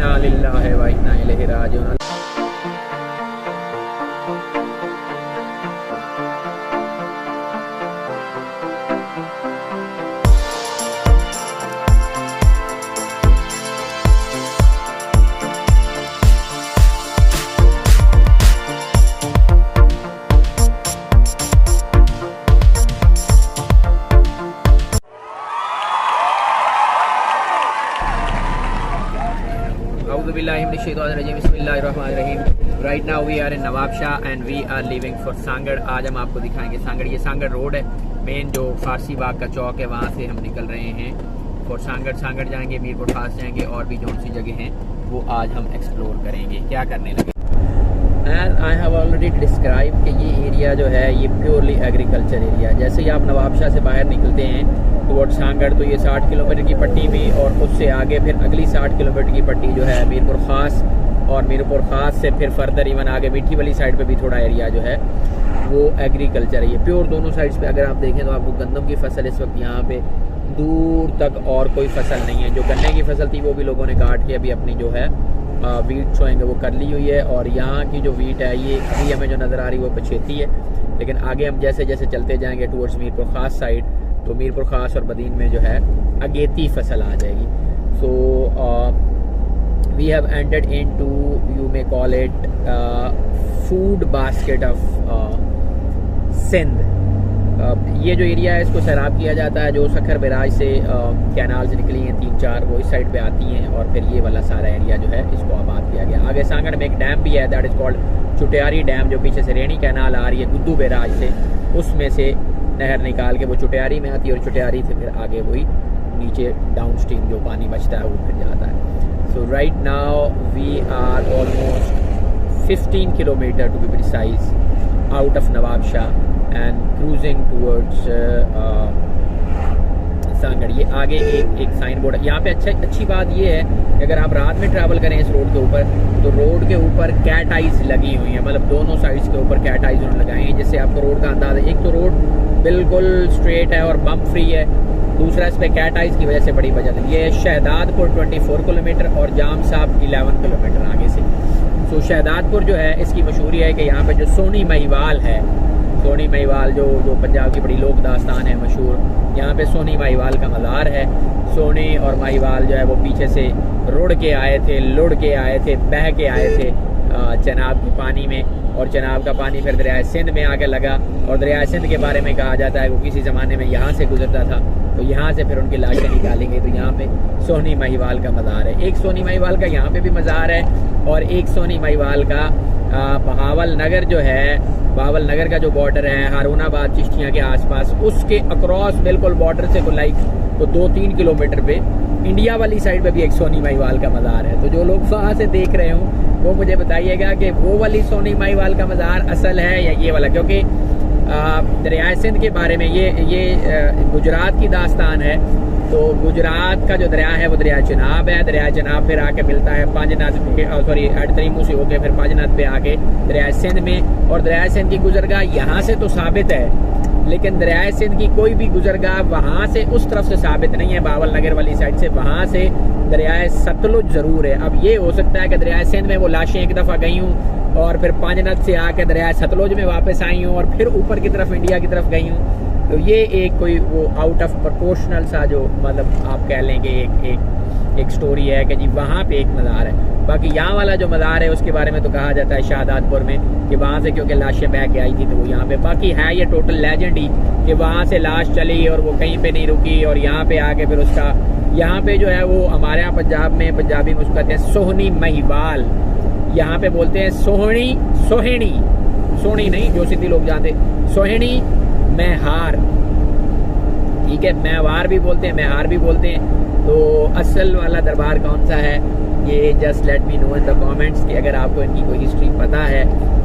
इन्ना लिल्लाहि व इन्ना इलैहि राजिऊन। Right now we are in Nawab Shah and we are leaving for Sangad. आज हम आपको दिखाएंगे सांगड़। ये सांगड़ रोड है, मेन जो फारसी बाग का चौक है, वहाँ से हम निकल रहे हैं और सांगड़ जाएंगे, मीरपुर खास जाएंगे और भी जो सी जगह हैं वो आज हम एक्सप्लोर करेंगे। क्या करने लगे? And I have already describe कि ये एरिया जो है ये प्योरली एग्रीकल्चर एरिया। जैसे ही आप नवाब शाह से बाहर निकलते हैं टुवर्ड सांगड़ तो ये 60 किलोमीटर की पट्टी भी, और उससे आगे फिर अगली 60 किलोमीटर की पट्टी जो है मीरपुर खास, और मीरपुर खास से फिर फर्दर इवन आगे मीठी वाली साइड पे भी थोड़ा एरिया जो है वो एग्रीकल्चर है। ये प्योर दोनों साइड्स पे अगर आप देखें तो आपको गंदम की फसल इस वक्त यहाँ पे दूर तक और कोई फसल नहीं है। जो गन्ने की फसल थी वो भी लोगों ने काट के अभी अपनी जो है वीट सोएंगे वो कर ली हुई है, और यहाँ की जो वीट है ये अभी हमें जो नज़र आ रही है वो पछेती है, लेकिन आगे हम जैसे जैसे चलते जाएंगे टूवर्ड्स मीरपुर खास साइड तो मीरपुर खास और बदीन में जो है अगेती फसल आ जाएगी। सो we have entered into, you may call it, food basket of Sindh. ये जो एरिया है इसको सैराब किया जाता है। जो सखर बराज से कैनाल्स निकली हैं 3-4 वो इस साइड पे आती हैं, और फिर ये वाला सारा एरिया जो है इसको आबाद किया गया। आगे सांगड़ में एक डैम भी है, that is called Chutiyari dam, जो पीछे से रेणी कैनाल आ रही है गुद्दू बराज से, उसमें से नहर निकाल के वो चुटियारी में आती है, और चुटियारी से फिर आगे वही नीचे डाउन स्ट्रीम जो पानी बचता है वो फिर जाता है। So right now we are almost 15 kilometer to be precise out of Nawab Shah and cruising towards Sanghar. ये आगे एक साइन बोर्ड है यहाँ पे। अच्छी बात ये है कि अगर आप रात में ट्रैवल करें इस रोड के ऊपर तो रोड के ऊपर कैट आइज लगी हुई है, मतलब दोनों साइड्स के ऊपर कैट आइज उन्होंने लगाए हैं, जिससे आपको रोड का अंदाजा, एक तो रोड बिल्कुल स्ट्रेट है और बम्प फ्री है, दूसरा इस पे कैट आइज की वजह से बड़ी वजह है। ये शहदादपुर 24 किलोमीटर और जाम साहब 11 किलोमीटर आगे से। तो शहदादपुर जो है इसकी मशहूरी है कि यहाँ पे जो सोनी महिवाल है, सोनी महिवाल जो पंजाब की बड़ी लोक दास्तान है मशहूर, यहाँ पे सोनी महिवाल का मज़ार है। सोनी और महिवाल जो है वो पीछे से रुड़ के आए थे, लुढ़ के आए थे, बह के आए थे चनाब के पानी में, और चनाब का पानी फिर दरिया सिंध में आके लगा, और दरिया सिंध के बारे में कहा जाता है वो किसी ज़माने में यहाँ से गुजरता था, तो यहाँ से फिर उनकी लाशें निकालेंगे। तो यहाँ पे सोनी महिवाल का मज़ार है। एक सोनी महिवाल का यहाँ पे भी मज़ार है, और एक सोनी महिवाल का बहावल नगर जो है, बहावल नगर का जो बॉर्डर है हारूनाबाद चिश्तियाँ के आसपास, उसके अक्रॉस बिल्कुल बॉर्डर से लाइक तो 2-3 किलोमीटर पे इंडिया वाली साइड पे भी एक सोनी महिवाल का मज़ार है। तो जो लोग वहाँ से देख रहे हो वो मुझे बताइएगा कि वो वाली सोनी महिवाल का मज़ार असल है या ये वाला, क्योंकि दरिया सिंध के बारे में ये गुजरात की दास्तान है। तो गुजरात का जो दरिया है वो दरिया चनाब है। दरिया चनाब फिर आके मिलता है पांजनाथ पे, सॉरी अडतरीमू से होके फिर पांजनाथ पे आके दरिया सिंध में, और दरिया सिंध की गुजरगाह यहाँ से तो साबित है, लेकिन दरिया सिंध की कोई भी गुजरगाह वहाँ से उस तरफ से साबित नहीं है, बावल नगर वाली साइड से। वहाँ से दरिया सतलुज ज़रूर है। अब ये हो सकता है कि दरिया सिंध में वो लाशें एक दफ़ा गई हूँ और फिर पांजनाथ से आके दरिया सतलुज में वापस आई हूँ और फिर ऊपर की तरफ इंडिया की तरफ गई हूँ। तो ये एक कोई वो आउट ऑफ प्रोपोर्शनल सा जो मतलब आप कह लेंगे एक स्टोरी है कि जी वहाँ पे एक मज़ार है। बाकी यहाँ वाला जो मज़ार है उसके बारे में तो कहा जाता है शहदादपुर में कि वहाँ से क्योंकि लाशें बह के आई थी तो वो यहाँ पे, बाकी है ये टोटल लेजेंड ही कि वहाँ से लाश चली और वो कहीं पे नहीं रुकी, और यहाँ पे आके फिर उसका यहाँ पे जो है वो हमारे यहाँ पंजाब में पंजाबी में उसको कहते हैं सोहनी महिवाल, यहाँ पे बोलते हैं सोहनी, सोहनी, सोहनी नहीं जो सिद्धि लोग जानते, सोहनी मैहार, ठीक है, मैवार भी बोलते हैं, मैहार भी बोलते हैं। तो असल वाला दरबार कौन सा है ये just let me know in the comments कि अगर आपको इनकी कोई हिस्ट्री पता है।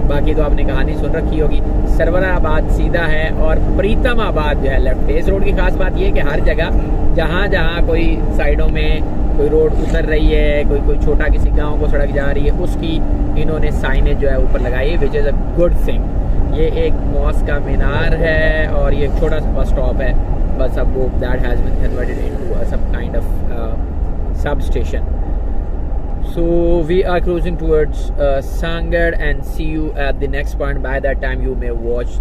बाकी तो आपने कहानी सुन रखी होगी। सरवराबाद सीधा है और प्रीतम आबाद जो है लेफ्ट है। इस रोड की खास बात ये है कि हर जगह जहाँ जहाँ कोई साइडों में कोई रोड उतर रही है, कोई छोटा किसी गांव को सड़क जा रही है, उसकी इन्होंने साइनेज जो है ऊपर लगाई है, which is a good thing. ये एक मॉस्क का मीनार है और ये छोटा सा बस स्टॉप है, बस अब वो that has been converted into some kind of substation. So we are cruising towards Sangad and see you at the next point. By that time you may watch.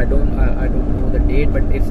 I don't know the date but it's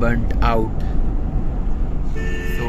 burnt out. So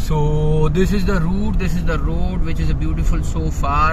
So this is the road which is a beautiful so far.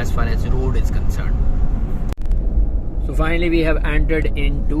as far as road is concerned. So finally we have entered into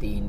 3